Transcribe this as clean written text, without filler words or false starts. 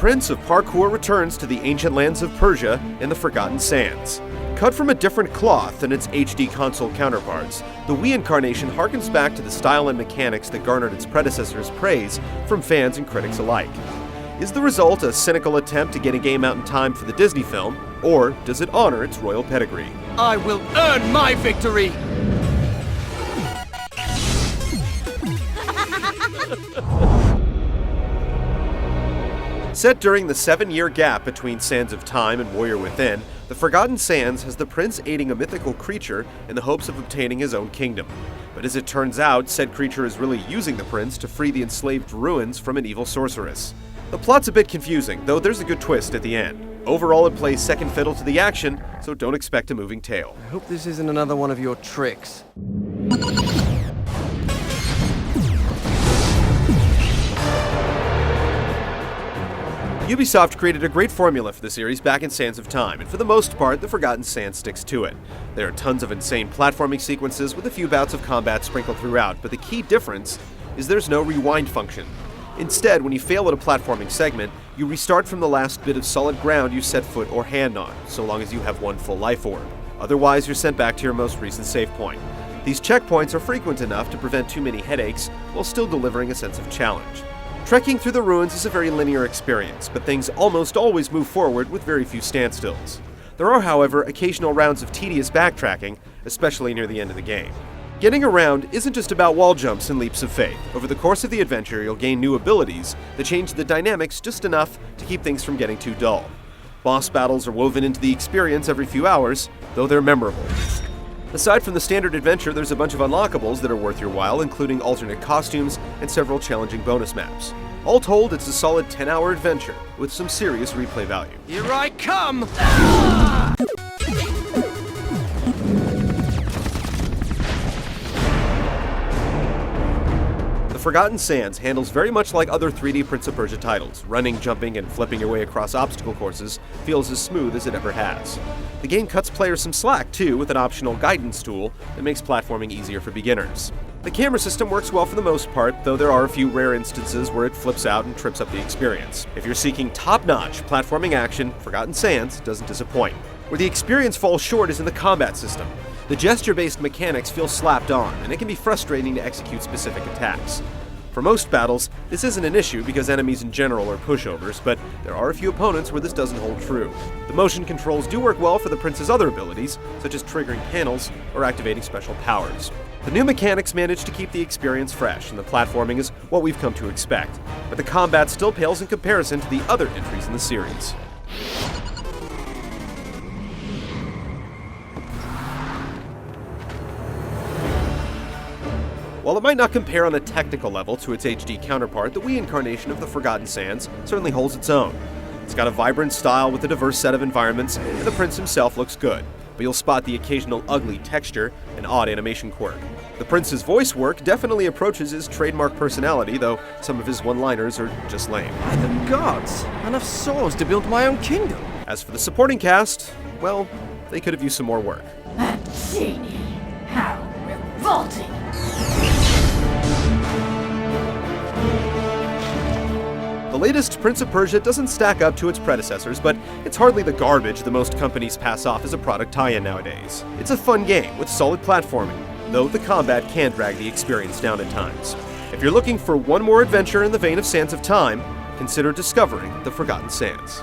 Prince of Parkour returns to the ancient lands of Persia in the Forgotten Sands. Cut from a different cloth than its HD console counterparts, the Wii incarnation harkens back to the style and mechanics that garnered its predecessors praise from fans and critics alike. Is the result a cynical attempt to get a game out in time for the Disney film, or does it honor its royal pedigree? I will earn my victory! Set during the 7-year gap between Sands of Time and Warrior Within, The Forgotten Sands has the prince aiding a mythical creature in the hopes of obtaining his own kingdom. But as it turns out, said creature is really using the prince to free the enslaved ruins from an evil sorceress. The plot's a bit confusing, though there's a good twist at the end. Overall, it plays second fiddle to the action, so don't expect a moving tale. I hope this isn't another one of your tricks. Ubisoft created a great formula for the series back in Sands of Time, and for the most part, The Forgotten Sands sticks to it. There are tons of insane platforming sequences with a few bouts of combat sprinkled throughout, but the key difference is there's no rewind function. Instead, when you fail at a platforming segment, you restart from the last bit of solid ground you set foot or hand on, so long as you have one full life orb. Otherwise, you're sent back to your most recent save point. These checkpoints are frequent enough to prevent too many headaches, while still delivering a sense of challenge. Trekking through the ruins is a very linear experience, but things almost always move forward with very few standstills. There are, however, occasional rounds of tedious backtracking, especially near the end of the game. Getting around isn't just about wall jumps and leaps of faith. Over the course of the adventure, you'll gain new abilities that change the dynamics just enough to keep things from getting too dull. Boss battles are woven into the experience every few hours, though they're memorable. Aside from the standard adventure, there's a bunch of unlockables that are worth your while, including alternate costumes and several challenging bonus maps. All told, it's a solid 10-hour adventure with some serious replay value. Here I come! The Forgotten Sands handles very much like other 3D Prince of Persia titles. Running, jumping, and flipping your way across obstacle courses feels as smooth as it ever has. The game cuts players some slack, too, with an optional guidance tool that makes platforming easier for beginners. The camera system works well for the most part, though there are a few rare instances where it flips out and trips up the experience. If you're seeking top-notch platforming action, Forgotten Sands doesn't disappoint. Where the experience falls short is in the combat system. The gesture-based mechanics feel slapped on, and it can be frustrating to execute specific attacks. For most battles, this isn't an issue because enemies in general are pushovers, but there are a few opponents where this doesn't hold true. The motion controls do work well for the prince's other abilities, such as triggering panels or activating special powers. The new mechanics manage to keep the experience fresh, and the platforming is what we've come to expect, but the combat still pales in comparison to the other entries in the series. While it might not compare on a technical level to its HD counterpart, the Wii incarnation of The Forgotten Sands certainly holds its own. It's got a vibrant style with a diverse set of environments, and the prince himself looks good, but you'll spot the occasional ugly texture and odd animation quirk. The prince's voice work definitely approaches his trademark personality, though some of his one-liners are just lame. By the gods, enough souls to build my own kingdom. As for the supporting cast, well, they could have used some more work. Mancini, how revolting! The latest Prince of Persia doesn't stack up to its predecessors, but it's hardly the garbage that most companies pass off as a product tie-in nowadays. It's a fun game with solid platforming, though the combat can drag the experience down at times. If you're looking for one more adventure in the vein of Sands of Time, consider discovering The Forgotten Sands.